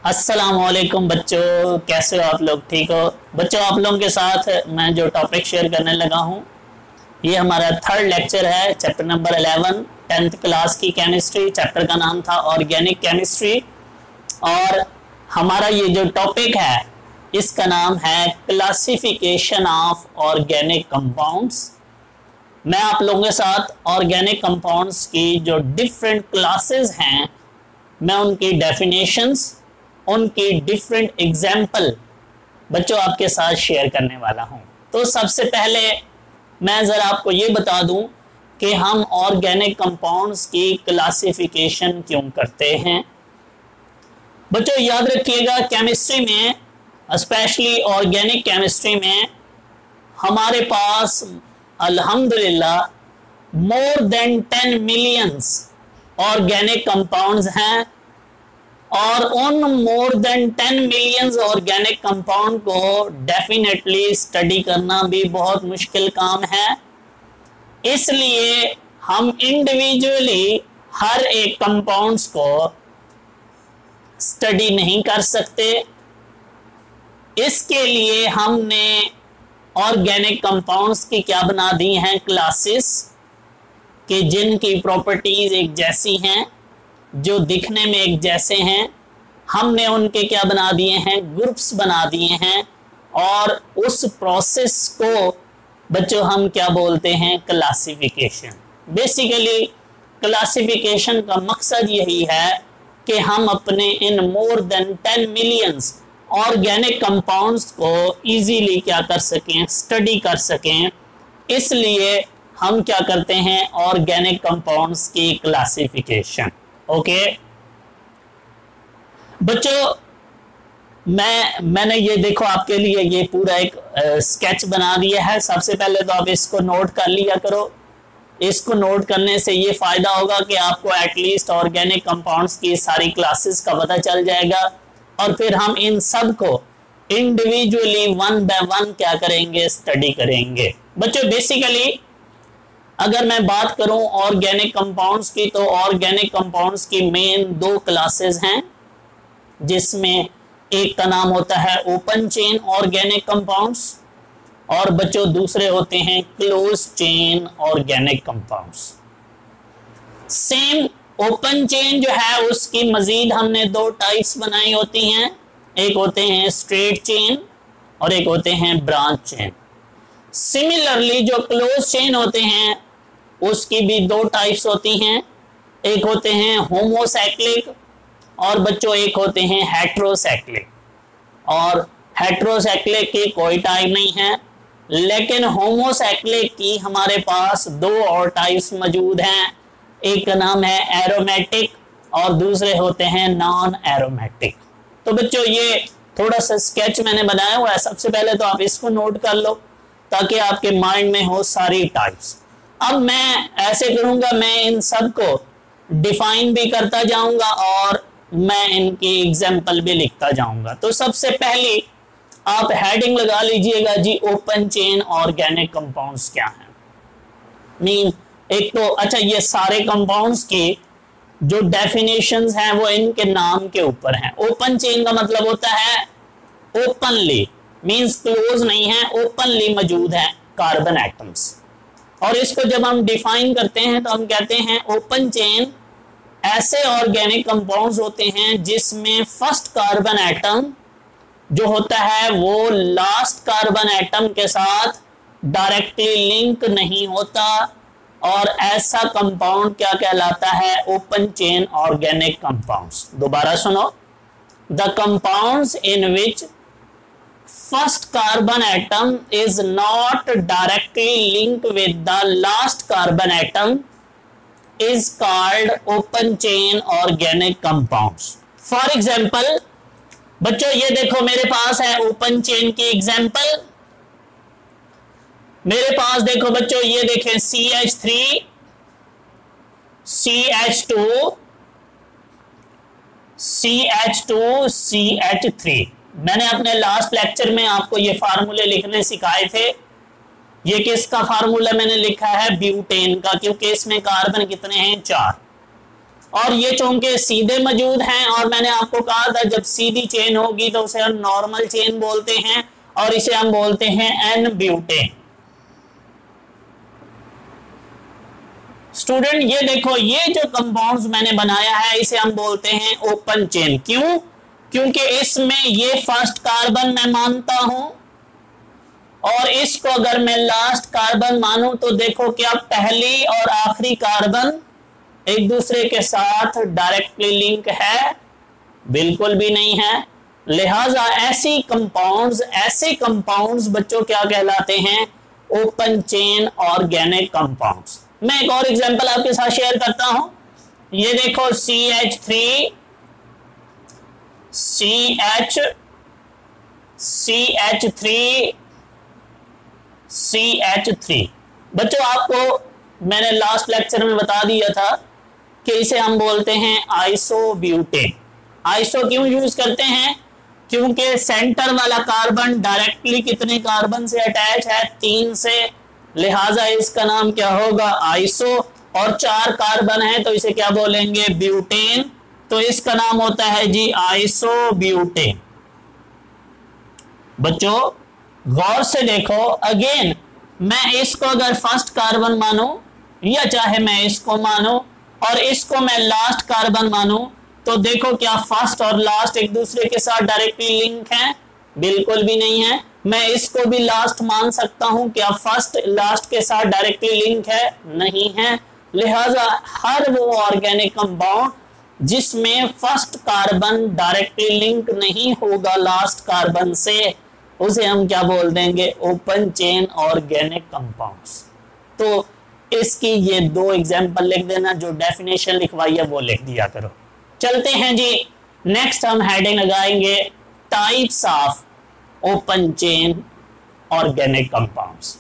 अस्सलामुअलैकुम बच्चों, कैसे हो आप लोग? ठीक हो बच्चों? आप लोगों के साथ मैं जो टॉपिक शेयर करने लगा हूँ ये हमारा थर्ड लेक्चर है, चैप्टर नंबर 11 10th क्लास की केमिस्ट्री। चैप्टर का नाम था ऑर्गेनिक केमिस्ट्री और हमारा ये जो टॉपिक है इसका नाम है क्लासिफिकेशन ऑफ ऑर्गेनिक कंपाउंड्स। मैं आप लोगों के साथ ऑर्गेनिक कंपाउंड्स की जो डिफरेंट क्लासेस हैं, मैं उनकी डेफिनेशंस, उनकी डिफरेंट एग्जाम्पल बच्चों आपके साथ शेयर करने वाला हूं। तो सबसे पहले मैं जरा आपको ये बता दूं कि हम ऑर्गेनिक कंपाउंड्स की क्लासिफिकेशन क्यों करते हैं। बच्चों याद रखिएगा, केमिस्ट्री में, स्पेशली ऑर्गेनिक केमिस्ट्री में, हमारे पास अल्हम्दुलिल्लाह मोर देन 10 मिलियंस ऑर्गेनिक कंपाउंड्स हैं और उन मोर देन 10 मिलियंस ऑर्गेनिक कंपाउंड को डेफिनेटली स्टडी करना भी बहुत मुश्किल काम है। इसलिए हम इंडिविजुअली हर एक कंपाउंड्स को स्टडी नहीं कर सकते। इसके लिए हमने ऑर्गेनिक कंपाउंड्स की क्या बना दी हैं, क्लासेस, कि जिनकी प्रॉपर्टीज एक जैसी हैं, जो दिखने में एक जैसे हैं। हमने उनके क्या बना दिए हैं, ग्रुप्स बना दिए हैं और उस प्रोसेस को बच्चों हम क्या बोलते हैं, क्लासिफिकेशन। बेसिकली क्लासिफिकेशन का मकसद यही है कि हम अपने इन more than 10 millions organic compounds को इजीली क्या कर सकें, स्टडी कर सकें। इसलिए हम क्या करते हैं, ऑर्गेनिक कंपाउंड्स की क्लासिफिकेशन। ओके बच्चों, मैंने ये देखो आपके लिए ये पूरा एक स्केच बना दिया है। सबसे पहले तो आप इसको नोट कर लिया करो। इसको नोट करने से ये फायदा होगा कि आपको एटलीस्ट ऑर्गेनिक कंपाउंड्स की सारी क्लासेस का पता चल जाएगा और फिर हम इन सब को इंडिविजुअली वन बाय वन क्या करेंगे, स्टडी करेंगे। बच्चों बेसिकली अगर मैं बात करूं ऑर्गेनिक कंपाउंड्स की, तो ऑर्गेनिक कंपाउंड्स की मेन दो क्लासेस हैं, जिसमें एक का नाम होता है ओपन चेन ऑर्गेनिक कंपाउंड्स और बच्चों दूसरे होते हैं close chain organic compounds. Same open chain जो है उसकी मजीद हमने दो टाइप्स बनाई होती हैं, एक होते हैं स्ट्रेट चेन और एक होते हैं ब्रांच चेन। सिमिलरली जो क्लोज चेन होते हैं उसकी भी दो टाइप्स होती हैं, एक होते हैं होमोसाइक्लिक और बच्चों एक होते हैं हेट्रोसाइक्लिक। और हेट्रोसाइक्लिक की कोई टाइप नहीं है, लेकिन होमोसाइक्लिक की हमारे पास दो और टाइप्स मौजूद हैं, एक का नाम है एरोमेटिक और दूसरे होते हैं नॉन एरोमेटिक। तो बच्चों ये थोड़ा सा स्केच मैंने बनाया हुआ है, सबसे पहले तो आप इसको नोट कर लो ताकि आपके माइंड में हो सारी टाइप्स। अब मैं ऐसे करूंगा, मैं इन सब को डिफाइन भी करता जाऊंगा और मैं इनकी एग्जाम्पल भी लिखता जाऊंगा। तो सबसे पहले आप हेडिंग लगा लीजिएगा जी, ओपन चेन ऑर्गेनिक कंपाउंड्स क्या हैं। मीन एक तो अच्छा, ये सारे कंपाउंड्स की जो डेफिनेशंस हैं वो इनके नाम के ऊपर हैं। ओपन चेन का मतलब होता है ओपनली, मींस क्लोज नहीं है, ओपनली मौजूद है कार्बन एटम्स। और इसको जब हम डिफाइन करते हैं तो हम कहते हैं ओपन चेन ऐसे ऑर्गेनिक कंपाउंड्स होते हैं जिसमें फर्स्ट कार्बन एटम जो होता है वो लास्ट कार्बन एटम के साथ डायरेक्टली लिंक नहीं होता, और ऐसा कंपाउंड क्या कहलाता है, ओपन चेन ऑर्गेनिक कंपाउंड्स। दोबारा सुनो, the compounds in which first carbon atom is not directly linked with the last carbon atom is called open chain organic compounds. For example, बच्चों ये देखो मेरे पास है ओपन चेन की एग्जांपल। मेरे पास देखो बच्चों, ये देखें CH3 CH2 CH2 CH3। मैंने अपने लास्ट लेक्चर में आपको ये फार्मूले लिखने सिखाए थे। ये किसका फार्मूला मैंने लिखा है, ब्यूटेन का, क्योंकि इसमें कार्बन कितने हैं, 4। और ये चौके सीधे मौजूद हैं, और मैंने आपको कहा था जब सीधी चेन होगी तो उसे हम नॉर्मल चेन बोलते हैं, और इसे हम बोलते हैं एन ब्यूटेन। स्टूडेंट ये देखो, ये जो कंपाउंड्स मैंने बनाया है इसे हम बोलते हैं ओपन चेन। क्यों? क्योंकि इसमें ये फर्स्ट कार्बन मैं मानता हूं, और इसको अगर मैं लास्ट कार्बन मानूं तो देखो क्या पहली और आखिरी कार्बन एक दूसरे के साथ डायरेक्टली लिंक है? बिल्कुल भी नहीं है। लिहाजा ऐसे कंपाउंड्स बच्चों क्या कहलाते हैं? Open chain organic compounds. मैं एक और एग्जांपल आपके साथ शेयर करता हूं। ये देखो CH3 CH3 बच्चों, आपको मैंने लास्ट लेक्चर में बता दिया था कि इसे हम बोलते हैं आइसोब्यूटेन। आइसो क्यों यूज करते हैं? क्योंकि सेंटर वाला कार्बन डायरेक्टली कितने कार्बन से अटैच है? 3 से, लिहाजा इसका नाम क्या होगा? आइसो। और 4 कार्बन है तो इसे क्या बोलेंगे? ब्यूटेन। तो इसका नाम होता है जी आइसोब्यूटेन। बच्चों गौर से देखो, अगेन मैं इसको अगर फर्स्ट कार्बन मानूं या चाहे मैं इसको मानूं और इसको मैं लास्ट कार्बन मानूं, तो देखो क्या फर्स्ट और लास्ट एक दूसरे के साथ डायरेक्टली लिंक हैं? बिल्कुल भी नहीं है। मैं इसको भी लास्ट मान सकता हूं, क्या फर्स्ट लास्ट के साथ डायरेक्टली लिंक है? नहीं है। लिहाजा हर वो ऑर्गेनिक कंपाउंड जिसमें फर्स्ट कार्बन डायरेक्टली लिंक नहीं होगा लास्ट कार्बन से, उसे हम क्या बोल देंगे? Open chain organic compounds. तो इसकी ये 2 एग्जांपल लिख देना, जो डेफिनेशन लिखवाई है वो लिख दिया करो। चलते हैं जी, नेक्स्ट हम हेडिंग लगाएंगे types of open chain organic compounds.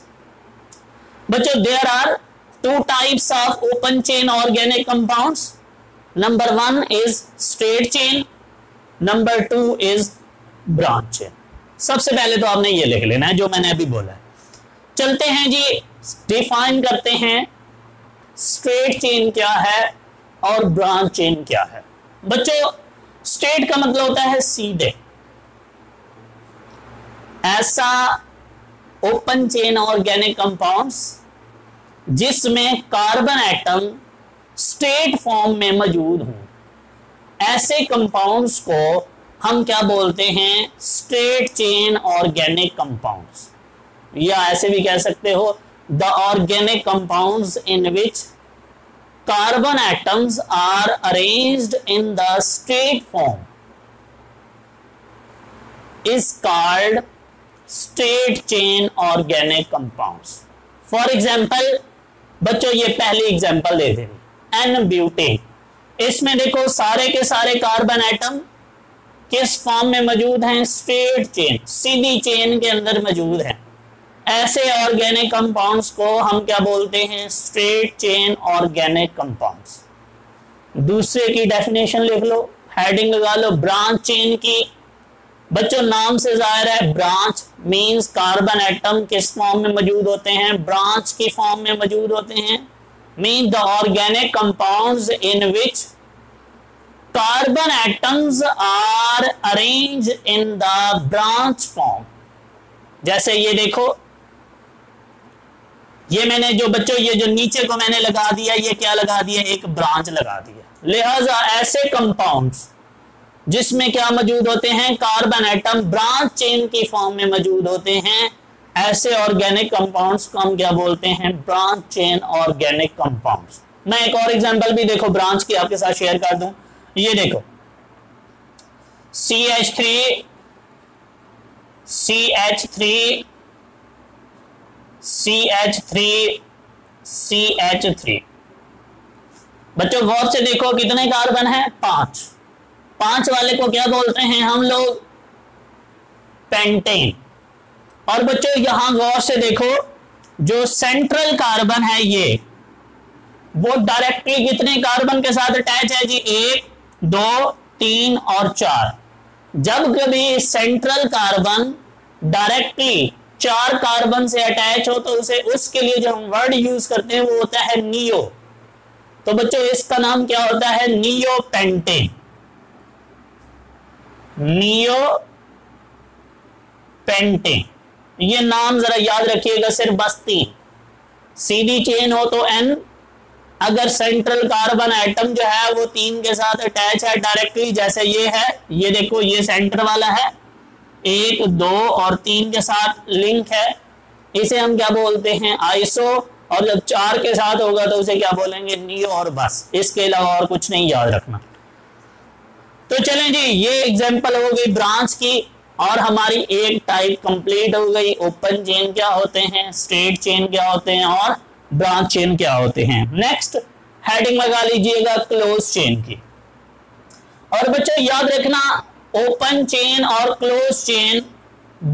बच्चों there are 2 types of open chain organic compounds. Number 1 is straight chain, number 2 is branch chain. सबसे पहले तो आपने ये लिख लेना है जो मैंने अभी बोला है। चलते हैं जी, डिफाइन करते हैं स्ट्रेट चेन क्या है और ब्रांच चेन क्या है। बच्चों स्ट्रेट का मतलब होता है सीधे। ऐसा ओपन चेन ऑर्गेनिक कंपाउंड्स जिसमें कार्बन एटम स्ट्रेट फॉर्म में मौजूद हों, ऐसे कंपाउंड्स को हम क्या बोलते हैं? स्ट्रेट चेन ऑर्गेनिक कंपाउंड्स, या ऐसे भी कह सकते हो the organic compounds in which carbon atoms are arranged in the straight form is called straight chain organic compounds. For example, बच्चों ये पहली एग्जांपल दे देंगे, एन ब्यूटेन। इसमें देखो सारे के सारे कार्बन एटम किस फॉर्म में मौजूद हैं? स्ट्रेट चेन, सीधी चेन के अंदर मौजूद हैं। ऐसे ऑर्गेनिक कंपाउंड्स को हम क्या बोलते हैं? Straight chain organic compounds. दूसरे की डेफिनेशन लिख लो, हेडिंग लगा लो ब्रांच चेन की। बच्चों नाम से जाहिर है, ब्रांच मींस कार्बन एटम किस फॉर्म में मौजूद होते हैं? ब्रांच की फॉर्म में मौजूद होते हैं। Mean the organic compounds in which carbon atoms are arrange in the branch form. जैसे ये देखो, ये मैंने जो बच्चों ये जो नीचे को मैंने लगा दिया, ये क्या लगा दिया? एक ब्रांच लगा दिया। लिहाजा ऐसे कंपाउंड्स जिसमें क्या मौजूद होते हैं? कार्बन एटम ब्रांच चेन की फॉर्म में मौजूद होते हैं, ऐसे ऑर्गेनिक कंपाउंड्स को हम क्या बोलते हैं? Branch chain organic compounds. मैं एक और एग्जांपल भी देखो ब्रांच की आपके साथ शेयर कर दूं। ये देखो CH3 बच्चों गौर से देखो कितने कार्बन हैं? 5। 5 वाले को क्या बोलते हैं हम लोग? पेंटेन। और बच्चों यहां गौर से देखो, जो सेंट्रल कार्बन है ये, वो डायरेक्टली कितने कार्बन के साथ अटैच है जी? 1, 2, 3 और 4। जब कभी सेंट्रल कार्बन डायरेक्टली 4 कार्बन से अटैच हो तो उसे उसके लिए जो हम वर्ड यूज करते हैं वो होता है नियो। तो बच्चों इसका नाम क्या होता है? नियोपेंटेन। नियोपेंटेन, ये नाम जरा याद रखिएगा, सिर्फ बस 3। सीधी चेन हो तो N, अगर सेंट्रल कार्बन एटम जो है वो 3 के साथ अटैच है डायरेक्टली, जैसे ये है, ये देखो ये सेंटर वाला है, 1 2 और 3 के साथ लिंक है, इसे हम क्या बोलते हैं? आइसो। और जब 4 के साथ होगा तो उसे क्या बोलेंगे? नियो। और बस, इसके अलावा और कुछ नहीं याद रखना। तो चलें जी, ये एग्जांपल हो गई ब्रांच की, और हमारी एक टाइप कंप्लीट हो गई। ओपन चेन क्या होते हैं, स्ट्रेट चेन क्या होते हैं, और ब्रांच चेन क्या होते हैं। नेक्स्ट हेडिंग लगा लीजिएगा क्लोज चेन की। और बच्चों याद रखना, ओपन चेन और क्लोज चेन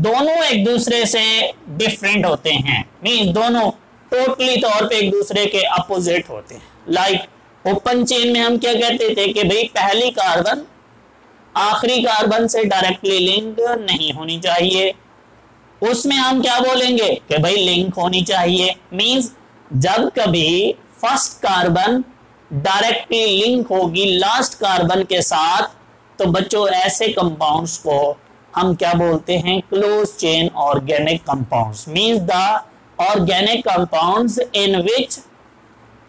दोनों एक दूसरे से डिफरेंट होते हैं, मींस दोनों टोटली तौर पे एक दूसरे के अपोजिट होते हैं। लाइक ओपन चेन में हम क्या कहते थे कि भाई पहली कार्बन आखिरी कार्बन से डायरेक्टली लिंक नहीं होनी चाहिए, उसमें हम क्या बोलेंगे कि भाई लिंक होनी चाहिए। मींस जब कभी फर्स्ट कार्बन डायरेक्टली लिंक होगी लास्ट कार्बन के साथ, तो बच्चों ऐसे कंपाउंड्स को हम क्या बोलते हैं? Close chain organic compounds. Means the organic compounds in which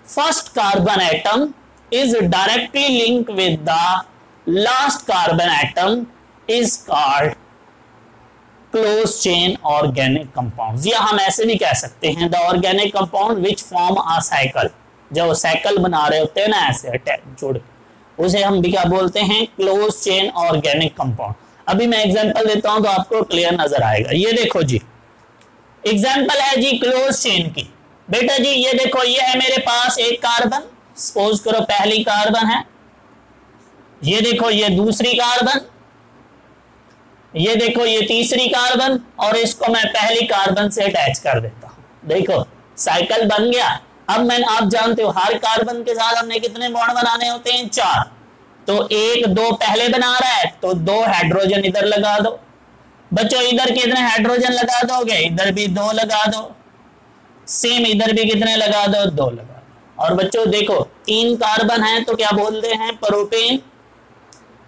first carbon atom is directly linked with the last carbon atom is called close chain organic compounds. या हम ऐसे भी कह सकते हैं the organic compound which form a cycle, जो cycle बना रहे होते हैं ना ऐसे जुड़े, उसे हम भी क्या बोलते हैं? Close chain organic compound. अभी मैं एग्जांपल देता हूं तो आपको क्लियर नजर आएगा। ये देखो जी, एग्जांपल है जी क्लोज चेन की। बेटा जी ये देखो, ये है मेरे पास एक कार्बन, सपोज करो पहली कार्बन है, ये देखो ये दूसरी कार्बन, ये देखो ये तीसरी कार्बन, और इसको मैं पहली कार्बन से अटैच कर देता हूं। देखो साइकिल बन गया। अब आप जानते हो हर कार्बन के साथ हमने कितने बॉन्ड बनाने होते हैं? 4। तो 1 2 पहले बना रहा है तो 2 हाइड्रोजन इधर लगा दो। बच्चों इधर कितने हाइड्रोजन लगा दोगे? इधर भी 2 लगा दो। सेम इधर भी कितने लगा दो? 2 लगा दो। और बच्चों देखो 3 कार्बन है तो क्या बोलते हैं? प्रोपेन।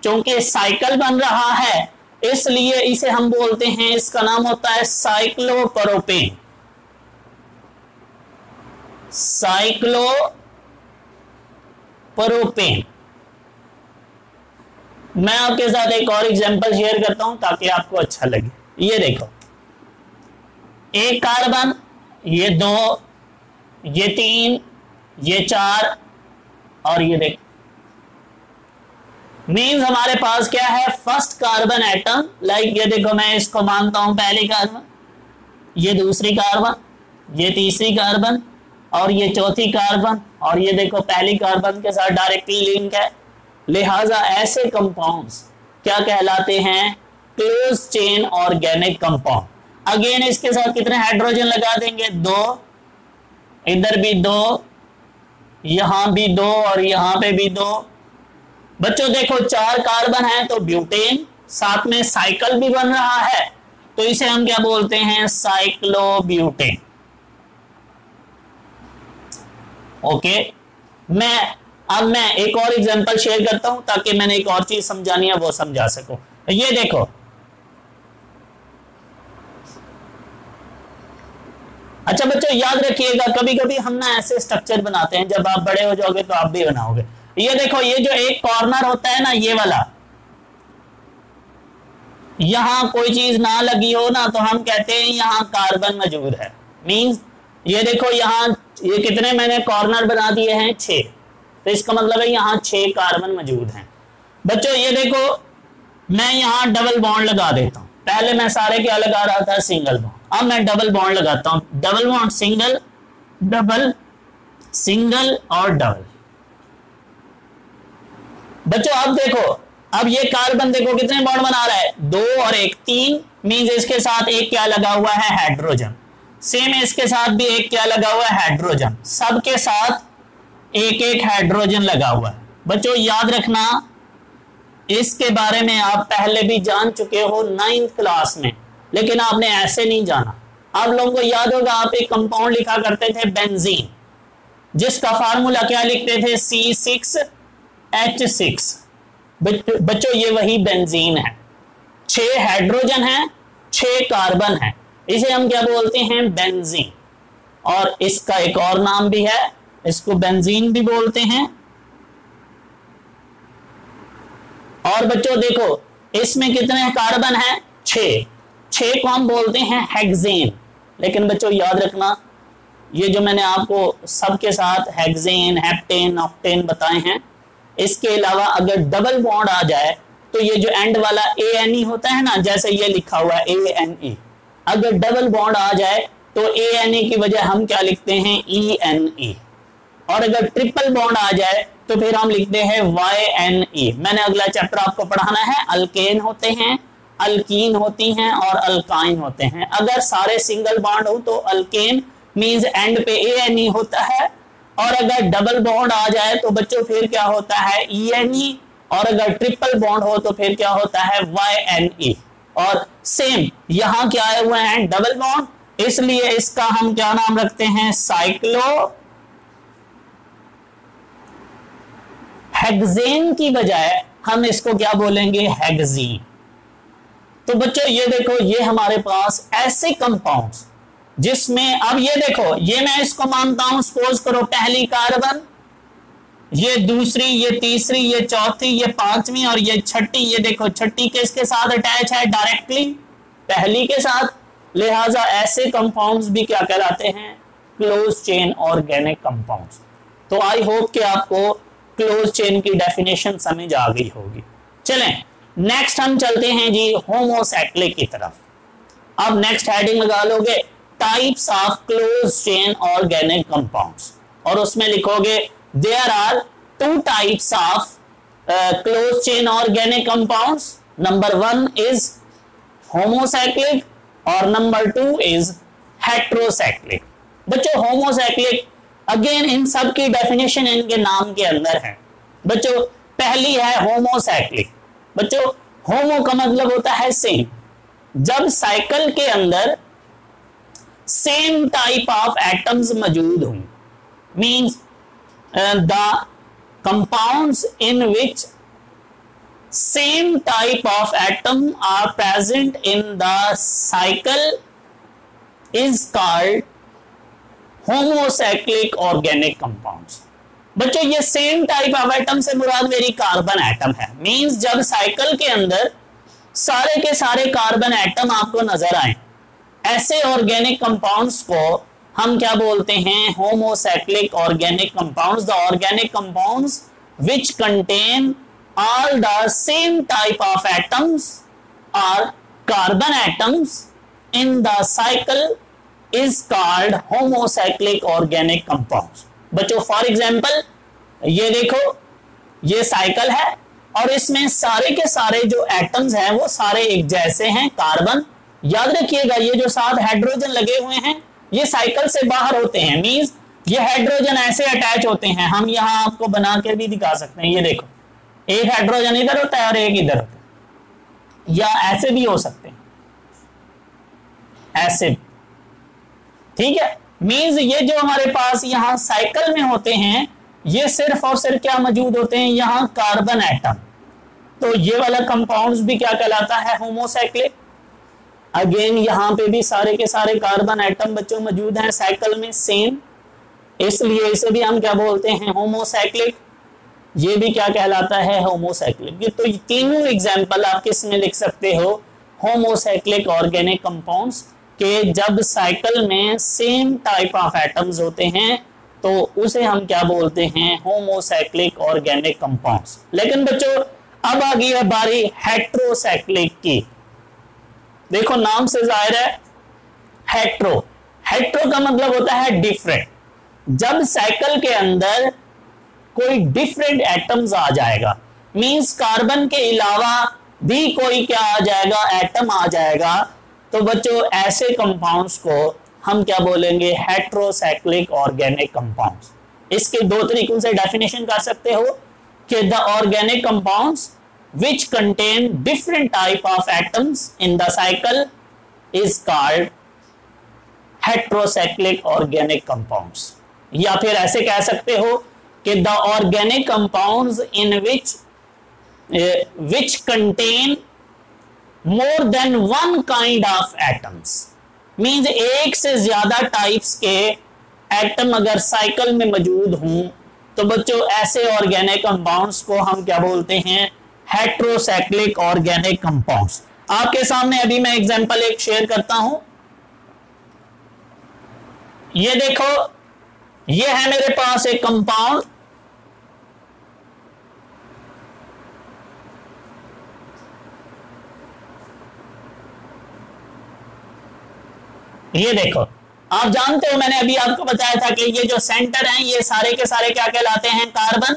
क्योंकि साइकिल बन रहा है इसलिए इसे हम बोलते हैं, इसका नाम होता है साइक्लोप्रोपेन। साइक्लोप्रोपेन। मैं आपके साथ एक और एग्जांपल शेयर करता हूं ताकि आपको अच्छा लगे। ये देखो, एक कार्बन, ये 2, ये 3, ये 4, और ये देखो, मीन्स हमारे पास क्या है? फर्स्ट कार्बन एटम, लाइक ये देखो मैं इसको मानता हूं पहली कार्बन, ये दूसरी कार्बन, ये तीसरी कार्बन, और ये चौथी कार्बन, और ये देखो पहली कार्बन के साथ डायरेक्टली लिंक है। लिहाजा ऐसे कंपाउंड्स क्या कहलाते हैं? Close chain organic compound. Again इसके साथ कितने हाइड्रोजन लगा देंगे? 2, इधर भी 2, यहां भी 2, और यहां पे भी 2। बच्चों देखो 4 कार्बन है तो ब्यूटेन, साथ में साइकिल भी बन रहा है, तो इसे हम क्या बोलते हैं? साइक्लोब्यूटेन। ओके, अब मैं एक और एग्जांपल शेयर करता हूं ताकि मैंने एक और चीज समझानी है वो समझा सकूं। तो ये देखो, अच्छा बच्चों याद रखिएगा, कभी कभी हम ना ऐसे स्ट्रक्चर बनाते हैं, जब आप बड़े हो जाओगे तो आप भी बनाओगे। ये देखो, ये जो एक कॉर्नर होता है ना, ये वाला, यहां कोई चीज ना लगी हो ना तो हम कहते हैं यहां कार्बन मौजूद है। मींस ये देखो यहां ये कितने मैंने कॉर्नर बना दिए हैं? 6। तो इसका मतलब है यहां 6 कार्बन मौजूद हैं। बच्चों ये देखो, मैं यहां डबल बॉन्ड लगा देता हूं। पहले मैं सारे क्या लगा रहा था? Single bond. अब मैं डबल बॉन्ड लगाता हूं। Double bond, single, double, single और डबल। बच्चों अब देखो, अब ये कार्बन देखो कितने बॉन्ड बना रहा है? 2 और 1, 3। मींस इसके साथ एक क्या लगा हुआ है? हाइड्रोजन। सेम इसके साथ भी एक क्या लगा हुआ है? हाइड्रोजन। सबके साथ एक एक हाइड्रोजन लगा हुआ है। बच्चों याद रखना, इसके बारे में आप पहले भी जान चुके हो 9th क्लास में, लेकिन आपने ऐसे नहीं जाना। आप लोगों को याद होगा, आप एक कंपाउंड लिखा करते थे बेंजीन। जिसका फार्मूला क्या लिखते थे, C6H6। बच्चों ये वही बेंजीन है, 6 हाइड्रोजन है, 6 कार्बन है, इसे हम क्या बोलते हैं, बेंजीन। और इसका एक और नाम भी है, इसको बेंजीन भी बोलते हैं। और बच्चों देखो इसमें कितने कार्बन हैं, 6 को हम बोलते हैं हेक्सेन। लेकिन बच्चों याद रखना, ये जो मैंने आपको सबके साथ हेक्सेन, हेप्टेन, ऑक्टेन बताए हैं, इसके अलावा अगर डबल बॉन्ड आ जाए तो ये जो एंड वाला ANE होता है ना, जैसे ये लिखा हुआ है ANE, अगर डबल बॉन्ड आ जाए तो ANE की वजह हम क्या लिखते हैं, ENE। और अगर ट्रिपल बॉन्ड आ जाए तो फिर हम लिखते हैं YNE। मैंने अगला चैप्टर आपको पढ़ाना है, अल्केन होते हैं, अल्कीन होती हैं और अल्काइन होते हैं। अगर सारे सिंगल बॉन्ड हो तो अल्केन मींस एंड पे ANE होता है, और अगर डबल बॉन्ड आ जाए तो बच्चों फिर क्या होता है, ENE, और अगर ट्रिपल बॉन्ड हो तो फिर क्या होता है, YNE। और सेम यहां क्या आए हुए हैं, डबल बॉन्ड, इसलिए इसका हम क्या नाम रखते हैं, साइक्लो हेक्सेन की बजाय हम इसको क्या बोलेंगे, हेक्सीन। तो बच्चों ये देखो, ये हमारे पास ऐसे कंपाउंड्स जिसमें, अब ये देखो, ये मैं इसको मानता हूं, सपोज करो पहली कार्बन, ये दूसरी, ये तीसरी, ये चौथी, ये पांचवी और ये छठी। ये देखो छठी किसके साथ अटैच है, डायरेक्टली पहली के साथ। लिहाजा ऐसे कंपाउंड्स भी क्या कहलाते हैं, क्लोज चेन ऑर्गेनिक कंपाउंड्स। तो आई होप कि आपको क्लोज चेन की डेफिनेशन समझ आ गई होगी। चलें नेक्स्ट हम चलते हैं जी होमोसैक्लिक की तरफ। अब नेक्स्ट हेडिंग लगा लोगे, types of close chain organic compounds, और उसमें लिखोगे there are 2 types of close chain organic compounds. Number 1 is homocyclic और नंबर 2 इज हेट्रोसैक्लिक। बच्चों होमोसैक्लिक, अगेन इन सब की डेफिनेशन इनके नाम के अंदर है। बच्चों पहली है होमोसैक्लिक। बच्चों होमो का मतलब होता है सेम। जब साइकिल के अंदर सेम टाइप ऑफ एटम्स मौजूद हों, means the compounds in which same type of atom are present in the cycle is called homocyclic organic compounds. बच्चों ये सेम टाइप ऑफ एटम से मुराद मेरी कार्बन एटम है। मींस जब साइकिल के अंदर सारे के सारे कार्बन एटम आपको नजर आए, ऐसे ऑर्गेनिक कंपाउंड्स को हम क्या बोलते हैं, homocyclic organic compounds. The organic compounds which contain all the same type of atoms or carbon atoms in the cycle is called homocyclic organic compounds। बच्चों फॉर एग्जाम्पल ये देखो, ये साइकिल है और इसमें सारे के सारे जो एटम्स हैं वो सारे एक जैसे हैं, कार्बन। याद रखिएगा ये जो 7 हाइड्रोजन लगे हुए हैं ये साइकिल से बाहर होते हैं, मींस ये हाइड्रोजन ऐसे अटैच होते हैं। हम यहां आपको बना कर भी दिखा सकते हैं। ये देखो एक हाइड्रोजन इधर होता है और एक इधर होता है, या ऐसे भी हो सकते हैं, ऐसे भी, ठीक है। मींस ये जो हमारे पास यहां साइकिल में होते हैं ये सिर्फ और सिर्फ क्या मौजूद होते हैं, यहां कार्बन एटम। तो ये वाला कंपाउंड्स भी क्या कहलाता है, होमोसैक्लिक। अगेन यहां पे भी सारे के सारे कार्बन एटम बच्चों मौजूद हैं साइकिल में सेम, इसलिए इसे भी हम क्या बोलते हैं, होमोसैक्लिक। ये भी क्या कहलाता है, होमोसैक्लिक। तो तीनों एग्जांपल आप किस में लिख सकते हो, होमोसैक्लिक ऑर्गेनिक कंपाउंड्स के जब साइकिल में सेम टाइप ऑफ एटम्स होते हैं तो उसे हम क्या बोलते हैं, होमोसैक्लिक ऑर्गेनिक कंपाउंड्स। लेकिन बच्चों अब आ गई है बारी हेट्रोसैक्लिक की। देखो नाम से जाहिर है हेट्रो, हेट्रो का मतलब होता है डिफरेंट। जब साइकिल के अंदर कोई डिफरेंट एटम्स आ जाएगा, मींस कार्बन के अलावा भी कोई क्या आ जाएगा, एटम आ जाएगा, तो बच्चों ऐसे कंपाउंड्स को हम क्या बोलेंगे, हेट्रोसैक्लिक ऑर्गेनिक कंपाउंड्स। इसके 2 तरीकों से डेफिनेशन कर सकते हो कि the organic compounds which contain different type of atoms in the cycle is called heterocyclic organic compounds. या फिर ऐसे कह सकते हो कि the organic compounds in which contain more than one kind of atoms, means एक से ज्यादा टाइप्स के एटम अगर साइकिल में मौजूद हों तो बच्चों ऐसे ऑर्गेनिक कंपाउंड्स को हम क्या बोलते हैं, हेट्रोसाइक्लिक ऑर्गेनिक कंपाउंड्स। आपके सामने अभी मैं एग्जांपल एक शेयर करता हूं। ये देखो, ये है मेरे पास एक कंपाउंड, ये देखो, आप जानते हो मैंने अभी आपको बताया था कि ये जो सेंटर हैं ये सारे के सारे क्या कहलाते हैं, कार्बन।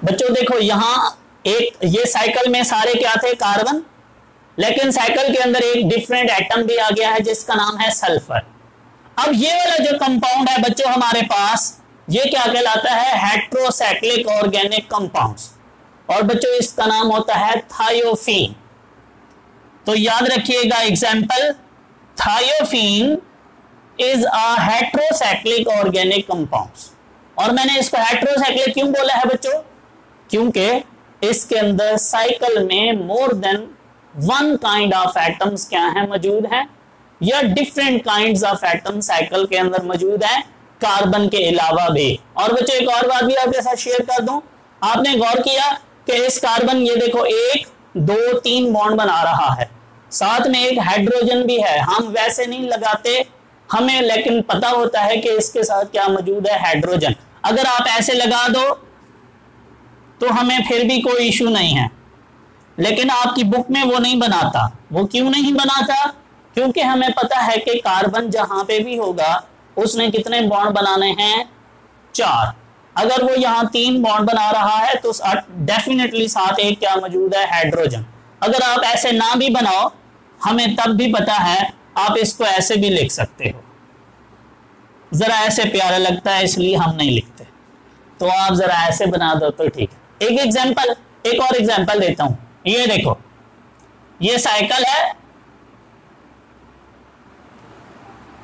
बच्चों देखो यहां एक, ये साइकिल में सारे क्या थे, कार्बन, लेकिन साइकिल के अंदर एक डिफरेंट एटम भी आ गया है जिसका नाम है सल्फर। अब ये वाला जो कंपाउंड है बच्चों हमारे पास, ये क्या कहलाता है, हेट्रोसाइक्लिक ऑर्गेनिक कंपाउंड्स, और बच्चों इसका नाम होता है थायोफीन। तो याद रखिएगा example, thiophene is a heterocyclic organic compounds. और मैंने इसको हेट्रोसाइक्लिक क्यों बोला है बच्चों, क्योंकि इसके अंदर साइकिल में मोर than one kind of atoms क्या है, मौजूद है, या different kinds of atom cycle के अंदर मौजूद है, कार्बन के अलावा भी। और बच्चों एक और बात भी आपके साथ शेयर कर दूं, आपने गौर किया कि इस कार्बन, ये देखो 1 2 3 बॉन्ड बना रहा है, साथ में एक हाइड्रोजन भी है। हम वैसे नहीं लगाते, हमें लेकिन पता होता है कि इसके साथ क्या मौजूद है, हाइड्रोजन। अगर आप ऐसे लगा दो तो हमें फिर भी कोई इशू नहीं है, लेकिन आपकी बुक में वो नहीं बनाता। वो क्यों नहीं बनाता, क्योंकि हमें पता है कि कार्बन जहां पे भी होगा उसने कितने बॉन्ड बनाने हैं, 4। अगर वो यहाँ 3 बॉन्ड बना रहा है तो डेफिनेटली साथ एक क्या मौजूद है, हाइड्रोजन। अगर आप ऐसे ना भी बनाओ, हमें तब भी पता है, आप इसको ऐसे भी लिख सकते हो, जरा ऐसे प्यारा लगता है इसलिए हम नहीं लिखते, तो आप जरा ऐसे बना दो तो ठीक है। एक और एग्जांपल देता हूं, ये देखो, ये साइकिल है,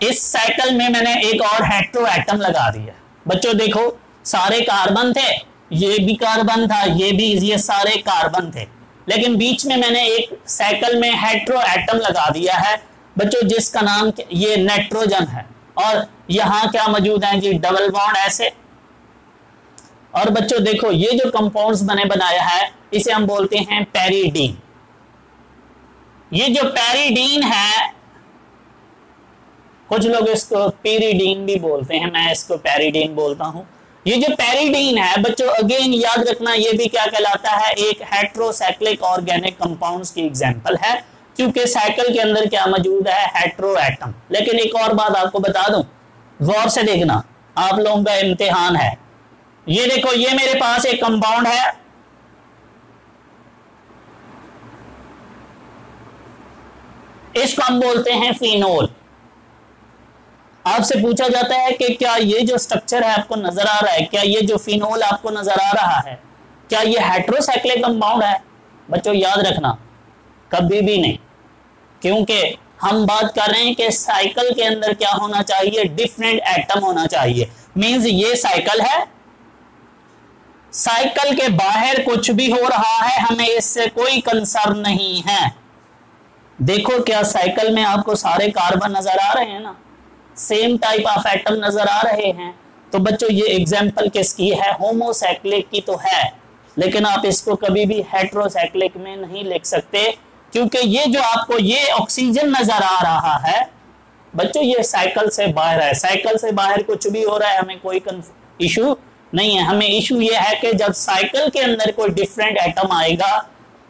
इस साइकिल में मैंने एक और हेट्रो एटम लगा दिया। बच्चों देखो, सारे कार्बन थे, ये भी कार्बन था, ये भी, ये सारे कार्बन थे, लेकिन बीच में मैंने एक साइकिल में हेट्रो एटम लगा दिया है बच्चों, जिसका नाम ये नाइट्रोजन है। और यहां क्या मौजूद है जी, डबल बॉन्ड ऐसे। और बच्चों देखो, ये जो कंपाउंड्स मैंने बनाया है इसे हम बोलते हैं पेरिडीन। ये जो पेरिडीन है, कुछ लोग इसको पेरिडीन भी बोलते हैं, मैं इसको पेरिडीन बोलता हूं। ये जो पेरिडीन है बच्चों, अगेन याद रखना, ये भी क्या कहलाता है, एक हेट्रोसाइक्लिक ऑर्गेनिक कंपाउंड्स की एग्जांपल है, क्योंकि साइकिल के अंदर क्या मौजूद है, हेट्रो एटम। लेकिन एक और बात आपको बता दूं, गौर से देखना, आप लोगों का इम्तिहान है। ये देखो, ये मेरे पास एक कंपाउंड है, इसको हम बोलते हैं फिनोल। आपसे पूछा जाता है कि क्या ये जो स्ट्रक्चर है आपको नजर आ रहा है, क्या ये जो फिनोल आपको नजर आ रहा है, क्या ये हेट्रोसाइक्लिक कंपाउंड है? बच्चों याद रखना, कभी भी नहीं, क्योंकि हम बात कर रहे हैं कि साइकिल के अंदर क्या होना चाहिए, डिफरेंट एटम होना चाहिए। मींस ये साइकिल है, साइकिल के बाहर कुछ भी हो रहा है, हमें इससे कोई कंसर्न नहीं है। देखो, क्या साइकिल में आपको सारे कार्बन नजर आ रहे हैं ना, सेम टाइप ऑफ एटम नजर आ रहे हैं। तो बच्चों ये एग्जांपल किसकी है, होमोसाइक्लिक की तो है, लेकिन आप इसको कभी भी हेट्रोसाइक्लिक में नहीं लिख सकते, क्योंकि ये जो आपको ये ऑक्सीजन नजर आ रहा है बच्चों, ये साइकिल से बाहर है। साइकिल से बाहर कुछ भी हो रहा है, हमें कोई इशू नहीं है। हमें इशू ये है कि जब साइकिल के अंदर कोई डिफरेंट एटम आएगा,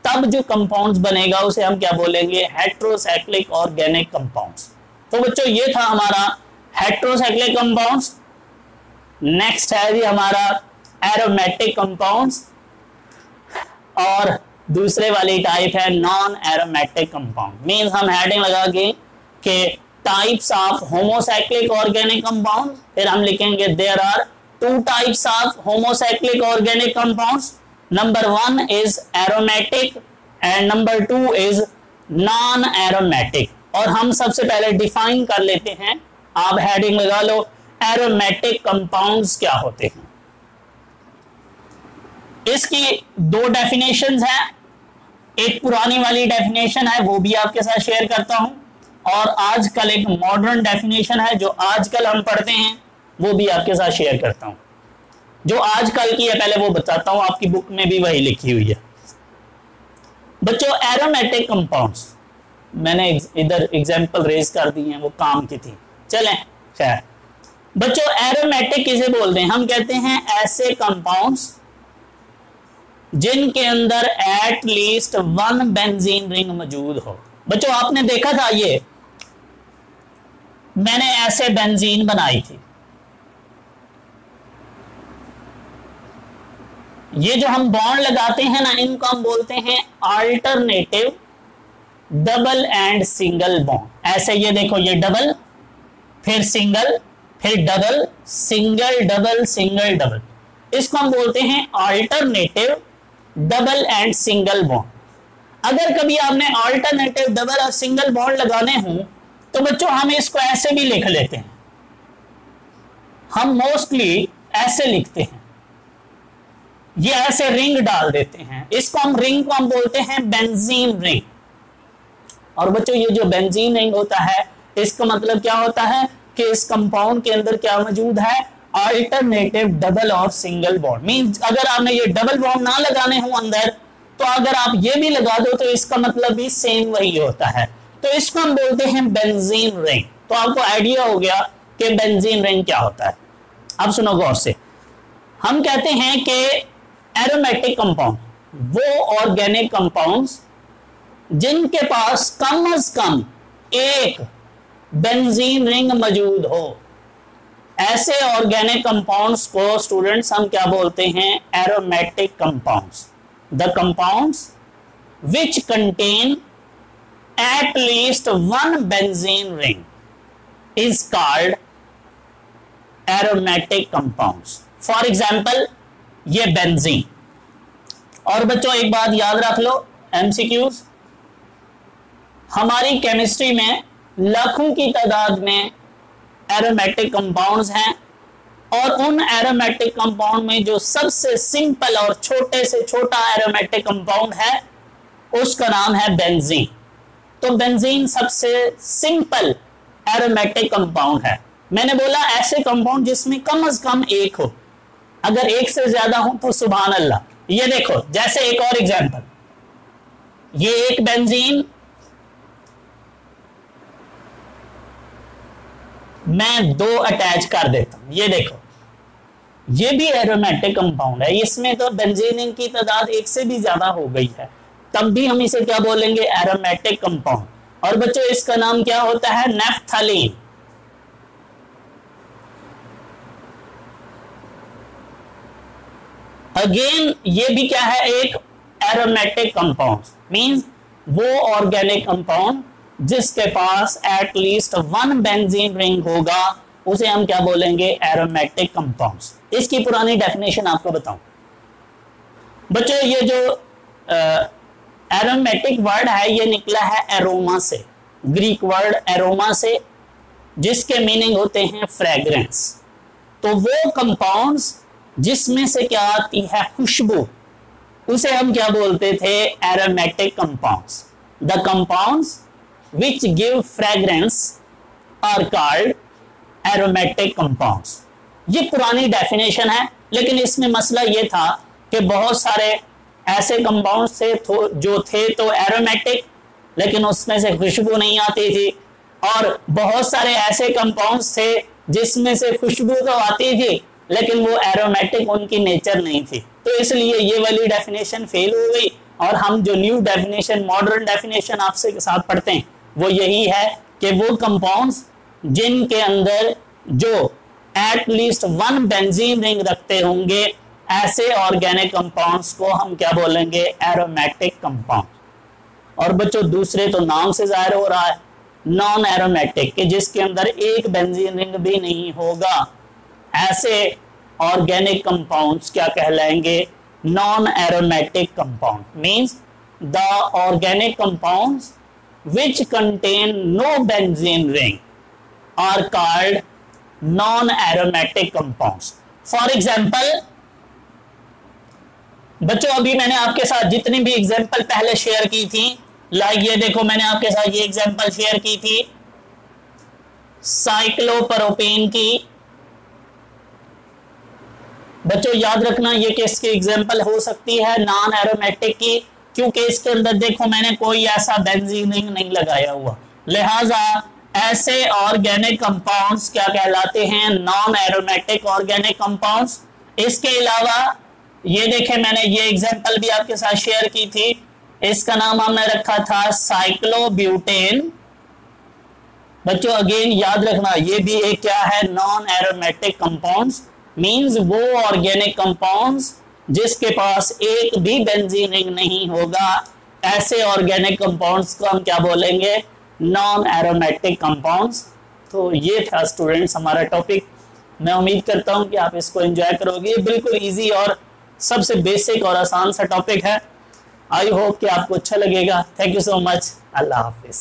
तब जो कंपाउंड्स बनेगा उसे हम क्या बोलेंगे, हेट्रोसाइक्लिक ऑर्गेनिक कंपाउंड्स। तो बच्चों ये था हमारा हेट्रोसाइक्लिक कंपाउंड्स। नेक्स्ट है जी हमारा एरोमेटिक कंपाउंड्स, और दूसरे वाली टाइप है नॉन एरोमेटिक कंपाउंड। मींस हम हेडिंग लगाएंगे कि types of homocyclic organic compound, फिर हम लिखेंगे there are 2 types of homocyclic organic compounds. Number 1 is aromatic and number 2 is non aromatic. और हम सबसे पहले डिफाइन कर लेते हैं आप हेडिंग लगा लो एरोमेटिक कंपाउंड्स क्या होते हैं। इसकी दो डेफिनेशंस हैं, एक पुरानी वाली डेफिनेशन है वो भी आपके साथ शेयर करता हूं, और आजकल एक मॉडर्न डेफिनेशन है जो आजकल हम पढ़ते हैं वो भी आपके साथ शेयर करता हूं। जो आजकल की है पहले वो बताता हूं, आपकी बुक में भी वही लिखी हुई है। बच्चों एरोमेटिक कंपाउंड्स, मैंने इधर एग्जांपल रेज कर दी हैं, वो काम की थी, चलें खैर। बच्चों एरोमेटिक किसे बोलते हैं? हम कहते हैं ऐसे कंपाउंड्स जिनके अंदर eight least one benzene ring मौजूद हो। बच्चों आपने देखा था, ये मैंने ऐसे बेंजीन बनाई थी, ये जो हम बॉन्ड लगाते हैं ना, इनको हम बोलते हैं alternative double and single bond. ऐसे ये देखो, ये डबल, फिर सिंगल, फिर double, single double single double, इसको हम बोलते हैं alternative double and single bond. अगर कभी आपने अल्टरनेटिव डबल और सिंगल बॉन्ड लगाने हों तो बच्चों हम इसको ऐसे भी लिख लेते हैं, हम मोस्टली ऐसे लिखते हैं, ये ऐसे रिंग डाल देते हैं, इसको हम रिंग को हम बोलते हैं बेंजीन रिंग। और बच्चों ये जो बेंजीन रिंग होता है इसका मतलब क्या होता है कि इस कंपाउंड के अंदर क्या मौजूद है? अल्टरनेटिव डबल और सिंगल बॉन्ड। मींस अगर आपने ये डबल बॉन्ड ना लगाने हो अंदर, तो अगर आप ये भी लगा दो तो इसका मतलब भी सेम वही होता है, तो इसको हम बोलते हैं बेंजीन रिंग। तो आपको आइडिया हो गया कि बेंजीन रिंग क्या होता है। अब सुनो गौर से, हम कहते हैं कि एरोमेटिक कंपाउंड वो ऑर्गेनिक कंपाउंड्स जिनके पास कम से कम एक बेंजीन रिंग मौजूद हो, ऐसे ऑर्गेनिक कंपाउंड्स को स्टूडेंट्स हम क्या बोलते हैं? Aromatic compounds. The compounds which contain eight least one benzene ring is called aromatic compounds. For example ये बेंजीन। और बच्चों एक बात याद रख लो, एमसीक्यूज, हमारी केमिस्ट्री में लाखों की तादाद में एरोमेटिक कंपाउंड्स हैं, और उन एरोमेटिक कंपाउंड में जो सबसे सिंपल और छोटे से छोटा एरोमेटिक कंपाउंड है उसका नाम है बेंजीन। तो बेंजीन सबसे सिंपल एरोमेटिक कंपाउंड है। मैंने बोला ऐसे कंपाउंड जिसमें कम से कम एक हो, अगर एक से ज्यादा हो तो सुभान अल्लाह। ये देखो, जैसे एक और एग्जांपल, ये एक बेंजीन, मैं दो अटैच कर देता हूं, ये देखो, ये भी एरोमेटिक कंपाउंड है, इसमें तो बेंजीन की तादाद एक से भी ज्यादा हो गई है, तब भी हम इसे क्या बोलेंगे? Aromatic compound. और बच्चों इसका नाम क्या होता है? नेफ्थलीन। अगेन ये भी क्या है? एक एरोमेटिक कंपाउंड। मींस वो ऑर्गेनिक कंपाउंड जिसके पास at least one benzene ring होगा उसे हम क्या बोलेंगे? Aromatic compounds. इसकी पुरानी डेफिनेशन आपको बताऊं बच्चों, ये जो एरोमेटिक वर्ड है ये निकला है एरोमा से, ग्रीक वर्ड एरोमा से, जिसके मीनिंग होते हैं फ्रेग्रेंस। तो वो कंपाउंड्स जिसमें से क्या आती है? खुशबू, उसे हम क्या बोलते थे? Aromatic compounds. The compounds which give fragrance are called aromatic compounds। ये पुरानी डेफिनेशन है, लेकिन इसमें मसला ये था कि बहुत सारे ऐसे कंपाउंड्स थे जो थे तो एरोमेटिक, लेकिन उसमें से खुशबू नहीं आती थी, और बहुत सारे ऐसे कंपाउंड्स थे जिसमें से खुशबू तो आती थी लेकिन वो एरोमेटिक उनकी नेचर नहीं थी। तो इसलिए ये वाली डेफिनेशन फेल हो गई, और हम जो न्यू डेफिनेशन, मॉडर्न डेफिनेशन आपसे के साथ पढ़ते हैं वो यही है कि वो कंपाउंड्स जिनके अंदर जो eight least one benzene ring रखते होंगे, ऐसे ऑर्गेनिक कंपाउंड्स को हम क्या बोलेंगे? Aromatic compound. और बच्चों दूसरे तो नाम से जाहिर हो रहा है, नॉन एरोमेटिक, कि जिसके अंदर एक बेंजीन रिंग भी नहीं होगा, ऐसे ऑर्गेनिक कंपाउंड्स क्या कहलाएंगे? Non aromatic compound. Means the organic compounds which contain no benzene ring are called non-aromatic compounds. For example, बच्चों अभी मैंने आपके साथ जितनी भी एग्जाम्पल पहले शेयर की थी, लाइक ये देखो मैंने आपके साथ ये एग्जाम्पल शेयर की थी साइक्लोप्रोपेन की। बच्चों याद रखना ये किसकी एग्जाम्पल हो सकती है, नॉन एरोमेटिक की, क्योंकि इसके अंदर देखो मैंने कोई ऐसा बेंजीन रिंग नहीं लगाया हुआ, लिहाजा ऐसे ऑर्गेनिक कंपाउंड्स क्या कहलाते हैं, नॉन एरोमेटिक ऑर्गेनिक कंपाउंड्स। इसके अलावा ये देखें मैंने ये एग्जांपल भी आपके साथ शेयर की थी, इसका नाम हमने रखा था साइक्लोब्यूटेन। बच्चों अगेन याद रखना ये भी एक क्या है, नॉन एरोमेटिक कंपाउंड्स, मींस वो ऑर्गेनिक कंपाउंड्स जिसके पास एक भी बेंजीन रिंग नहीं होगा, ऐसे ऑर्गेनिक कंपाउंड्स को हम क्या बोलेंगे, नॉन एरोमेटिक कंपाउंड्स। तो ये था स्टूडेंट्स हमारा टॉपिक। मैं उम्मीद करता हूं कि आप इसको एंजॉय करोगे। ये बिल्कुल इजी और सबसे बेसिक और आसान सा टॉपिक है। आई होप कि आपको अच्छा लगेगा। Thank you so much. Allah Hafiz.